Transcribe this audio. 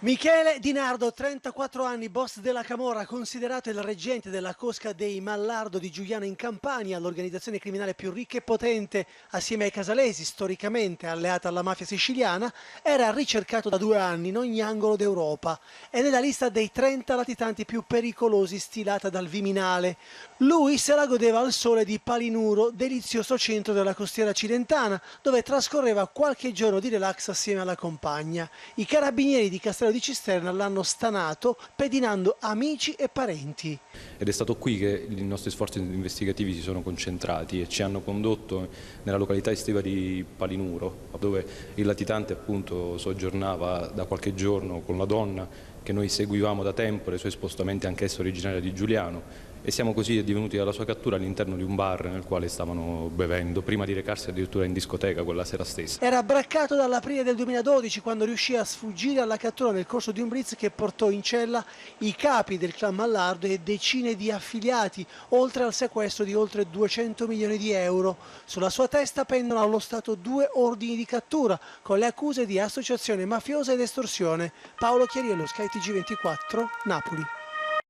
Michele Di Nardo, 34 anni, boss della Camorra, considerato il reggente della cosca dei Mallardo di Giugliano in Campania, l'organizzazione criminale più ricca e potente assieme ai casalesi, storicamente alleata alla mafia siciliana, era ricercato da 2 anni in ogni angolo d'Europa. È nella lista dei 30 latitanti più pericolosi stilata dal Viminale. Lui se la godeva al sole di Palinuro, delizioso centro della costiera cilentana, dove trascorreva qualche giorno di relax assieme alla compagna. I carabinieri di Castello di Cisterna l'hanno stanato pedinando amici e parenti. Ed è stato qui che i nostri sforzi investigativi si sono concentrati e ci hanno condotto nella località estiva di Palinuro, dove il latitante appunto soggiornava da qualche giorno con la donna che noi seguivamo da tempo, le sue spostamenti anch'essa originaria di Giuliano, e siamo così divenuti alla sua cattura all'interno di un bar nel quale stavano bevendo, prima di recarsi addirittura in discoteca quella sera stessa. Era braccato dall'aprile del 2012 quando riuscì a sfuggire alla cattura nel corso di un blitz che portò in cella i capi del clan Mallardo e decine di affiliati, oltre al sequestro di oltre 200 milioni di euro. Sulla sua testa pendono allo Stato 2 ordini di cattura con le accuse di associazione mafiosa ed estorsione. Paolo Chiariello, Sky TG24, Napoli.